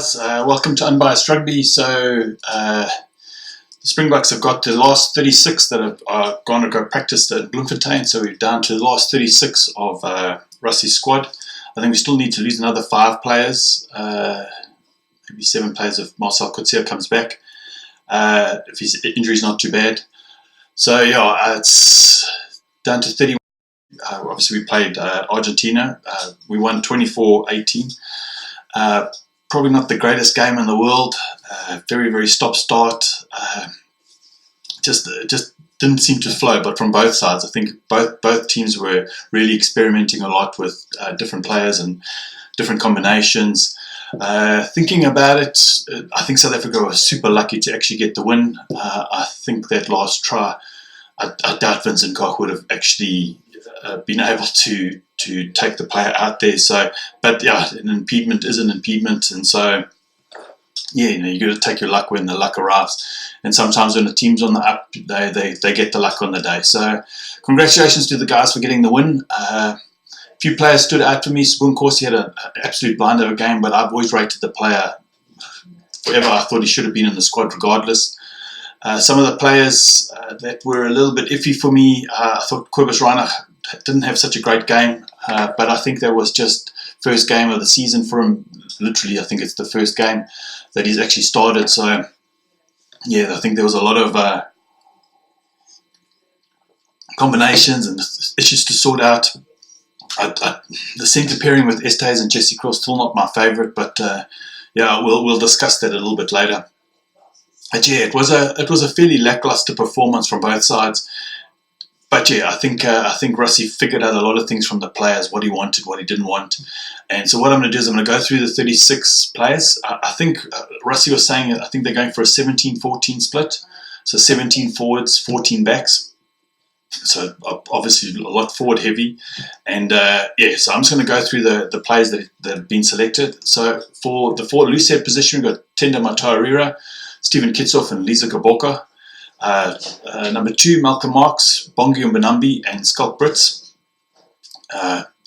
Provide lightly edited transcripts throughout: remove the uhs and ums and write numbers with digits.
guys, welcome to Unbiased Rugby. So the Springboks have got the last 36 that are going to go practice at Bloemfontein. So we're down to the last 36 of RWC's squad. I think we still need to lose another 5 players, maybe 7 players if Marcel Coetzee comes back, if his injury is not too bad. So yeah, it's down to 31. Obviously we played Argentina. We won 24-18. Probably not the greatest game in the world. Very, very stop-start. Just didn't seem to flow, but from both sides. I think both teams were really experimenting a lot with different players and different combinations. Thinking about it, I think South Africa was super lucky to actually get the win. I think that last try, I doubt Vincent Koch would have actually been able to take the player out there. So, but yeah, an impediment is an impediment, and so yeah, you got to take your luck when the luck arrives. And sometimes when the team's on the up, they get the luck on the day. So, congratulations to the guys for getting the win. A few players stood out for me. Spoon Corsi had an absolute blinder of a game, but I've always rated the player forever. I thought he should have been in the squad regardless. Some of the players that were a little bit iffy for me, I thought Kobus Reinach didn't have such a great game, but I think that was just first game of the season for him. Literally, I think it's the first game that he's actually started. So, yeah, I think there was a lot of combinations and issues to sort out. The centre pairing with Estes and Jesse Kriel still not my favourite, but yeah, we'll discuss that a little bit later. But yeah, it was a fairly lackluster performance from both sides. But yeah, I think RWC figured out a lot of things from the players, what he wanted, what he didn't want. And so what I'm going to do is I'm going to go through the 36 players. I think RWC was saying, I think they're going for a 17-14 split. So 17 forwards, 14 backs. So obviously a lot forward heavy. And yeah, so I'm just going to go through the players that have been selected. So for the forward loose head position, we've got Tenda Mataurira, Stephen Kitsoff and Lisa Gabonga. Number 2, Malcolm Marx, Bongi Mbonambi and Skalk Brits.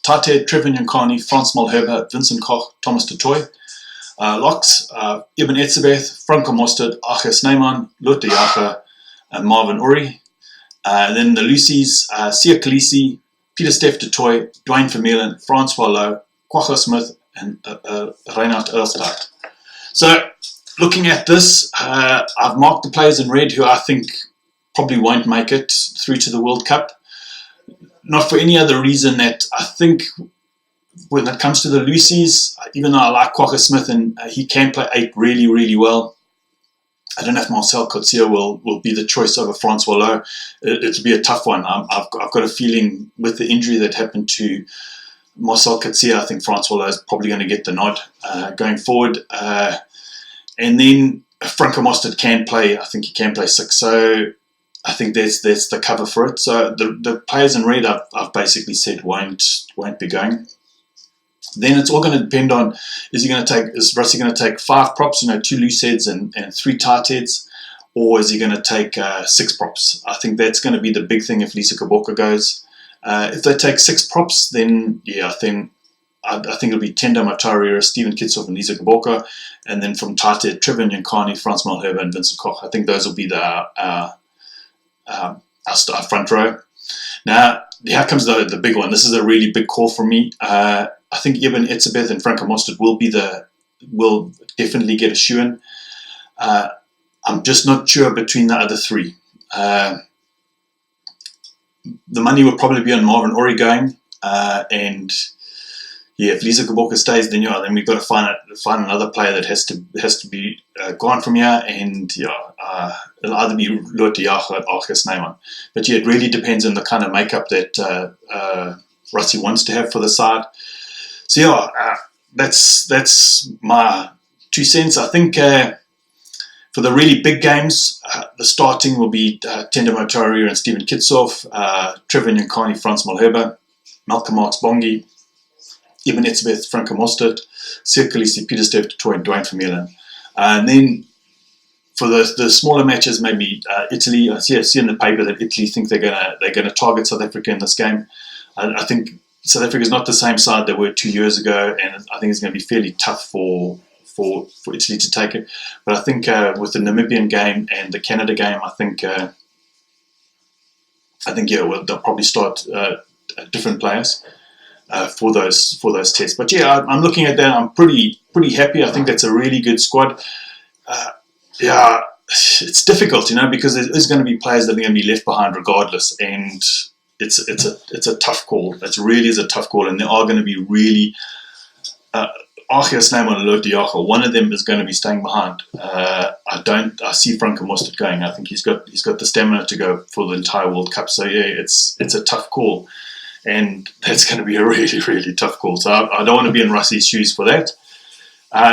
Tate, Trevor Nyankani, Frans Malherbe, Vincent Koch, Thomas du Toit. Locks, Ibn Etzebeth, Franco Mostert, Ache Snyman, Lotte Jager, and Marvin Uri. Then the Lucies, Sia Khaleesi, Peter Steph du Toit, Dwayne Vermeulen, Francois Lowe, Kwagga Smith, and Reinhard Erlstadt. So, looking at this, I've marked the players in red who I think probably won't make it through to the World Cup. Not for any other reason that I think when it comes to the Lucies, even though I like Kwagga Smith and he can play 8 really, really well, I don't know if Marcel Coetzee will be the choice over Francois Lowe. It'll be a tough one. I've got a feeling with the injury that happened to Marcel Coetzee, I think Francois Lowe is probably going to get the nod going forward. And then Franco Mostert can play. I think he can play 6. So I think that's the cover for it. So the players in red I've basically said won't be going. Then it's all going to depend on is RWC going to take 5 props, 2 loose heads and 3 tight heads, or is he going to take 6 props? I think that's going to be the big thing if Lisa Gabonga goes. If they take 6 props, then yeah, I think it'll be Tenda Mataurira, Stephen Kitsoff and Lisa Gabonga, and then from Tate, Trevor Nyankani, Frans Malherbe and Vincent Koch. I think those will be our front row. Now, here comes the big one. This is a really big call for me. I think Ibn Etzebeth and Franco Mostert will definitely get a shoe-in. I'm just not sure between the other 3. The money will probably be on Marvin Uri going, and yeah, if Lisa Gabonga stays, then we've got to find another player that has to be gone from here, and yeah, it'll either be Lotte Jager or Ache Snyman. But yeah, it really depends on the kind of makeup that RWC wants to have for the side. So yeah, that's my 2 cents. I think for the really big games, the starting will be Tenda Mataurira and Stephen Kitsoff, Trevor Nyankani, Frans Malherbe, Malcolm Marx, Bongi, Ibn Etzebeth, Franco Mostert, Sia Khaleesi, Peter Steph du Toit, and Dwayne Vermeulen. And then for the smaller matches, maybe Italy. I see in the paper that Italy think they're gonna target South Africa in this game. I think South Africa is not the same side they were 2 years ago, and I think it's going to be fairly tough for for Italy to take it. But I think with the Namibian game and the Canada game, I think well, they'll probably start different players for those tests. But yeah, I'm looking at that. I'm pretty happy. I think that's a really good squad. Yeah, it's difficult, because there is going to be players that are going to be left behind regardless, and it's a tough call. It really is a tough call, and there are going to be really one of them is going to be staying behind. I see Frank Mostert going. I think he's got the stamina to go for the entire World Cup. So yeah, it's a tough call, and that's going to be a really, really tough call. So I don't want to be in Russie's shoes for that.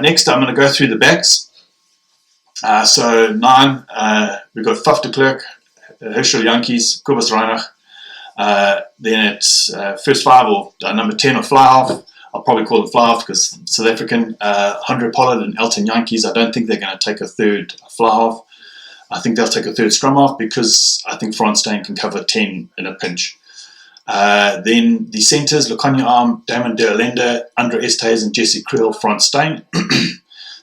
Next, I'm going to go through the backs. So 9, we've got Faf de Klerk, Herschel Yankees, Kobus Reinach. Then it's first 5 or number 10 or fly half. I'll probably call it fly half because South African. Andre Pollard and Elton Yankees. I don't think they're going to take a third fly half. I think they'll take a third scrum half because I think Frans Steyn can cover 10 in a pinch. Then the centres, Lukhanyo Am, Damon de Allende, Andre Estes and Jesse Kriel, Frans Steyn.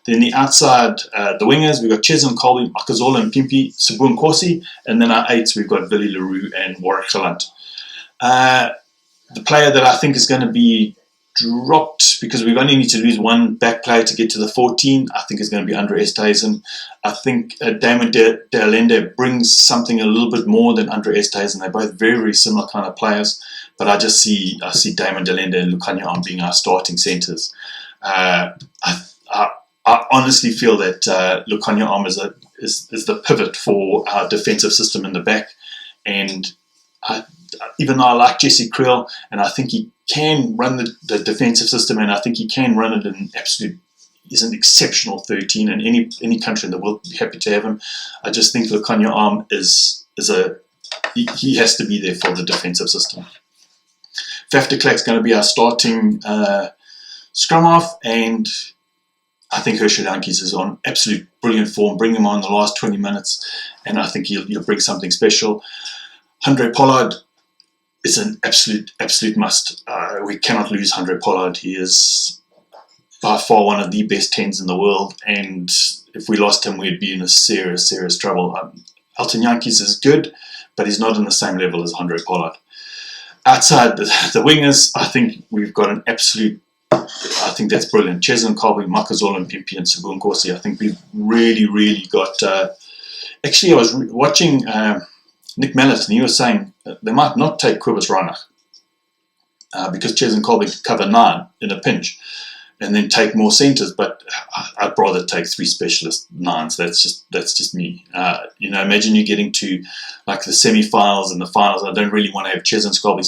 Then the outside, the wingers, we've got Cheslin Colby, Makazola and Pimpi, Sibu Nkosi. And then our 8s, we've got Billy Leroux and Warwick Galant. The player that I think is going to be dropped because we only need to lose one back player to get to the 14, I think is going to be Andre Estes. And I think Damon de Allende brings something a little bit more than Andre Estes, and they're both very, very similar kind of players. But I see Damon de Allende and Lukhanyo Am being our starting centres. I honestly feel that Lukhanyo Am is the pivot for our defensive system in the back. And even though I like Jesse Kriel, and I think he can run the defensive system, and I think he can run it in he's an exceptional 13, and any country in the world would be happy to have him. I just think Lukhanyo Am he has to be there for the defensive system. Faf de Klerk's going to be our starting scrum half, and I think Herschel Yankees is on absolute brilliant form. Bring him on the last 20 minutes, and I think he'll bring something special. Andre Pollard is an absolute must. We cannot lose Andre Pollard. He is by far one of the best 10s in the world, and if we lost him, we'd be in a serious trouble. Elton Yankees is good, but he's not on the same level as Andre Pollard. Outside the wingers, I think we've got an absolute. I think that's brilliant. Cheslin Colby, Makazola and Pimpi and Sibu Nkosi. I think we've really got. Actually, I was watching Nick Mallet, and he was saying they might not take Kobus Reinach because Cheslin Colby could cover 9 in a pinch, and then take more centres. But I'd rather take 3 specialist 9s. That's just me. Imagine you getting to like the semi-finals and the finals. I don't really want to have Cheslin Colby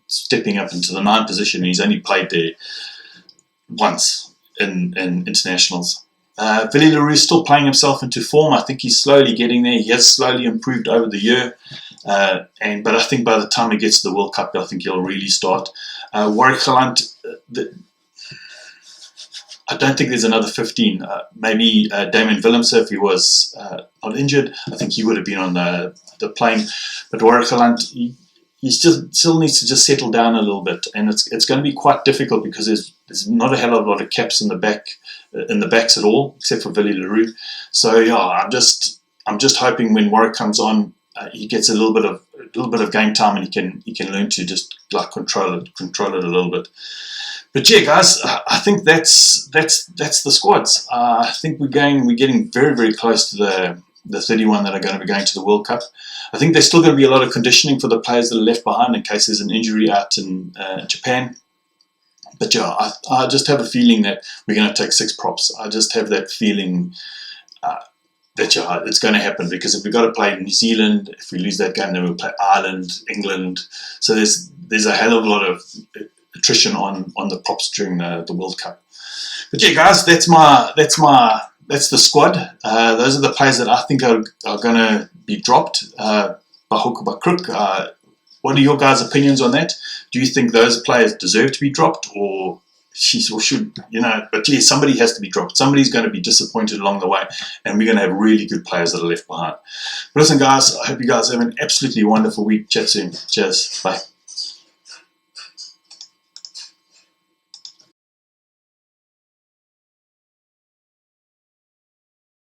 stepping up into the 9 position. He's only played there once in internationals. Billy Leroux is still playing himself into form. I think he's slowly getting there. He has slowly improved over the year. But I think by the time he gets to the World Cup, I think he'll really start. Warwick Galant, I don't think there's another 15. Maybe Damien Willemse, if he was not injured, I think he would have been on the plane. But Warwick Galant, he still needs to just settle down a little bit, and it's going to be quite difficult because there's not a hell of a lot of caps in the backs at all, except for Billy Leroux. So yeah, I'm just hoping when Warwick comes on, he gets a little bit of game time, and he can learn to just like control it a little bit. But yeah, guys, I think that's the squads. I think we're getting very, very close to the 31 that are going to be going to the World Cup. I think there's still going to be a lot of conditioning for the players that are left behind in case there's an injury out in Japan. But yeah, I just have a feeling that we're going to take 6 props. I just have that feeling that it's going to happen, because if we've got to play New Zealand, if we lose that game, then we'll play Ireland, England. So there's a hell of a lot of attrition on the props during the World Cup. But yeah, guys, that's the squad. Those are the players that I think are going to be dropped by hook or by crook. What are your guys' opinions on that? Do you think those players deserve to be dropped, or should? But yeah, somebody has to be dropped. Somebody's going to be disappointed along the way, and we're going to have really good players that are left behind. But listen, guys, I hope you guys have an absolutely wonderful week. Chat soon. Cheers. Bye.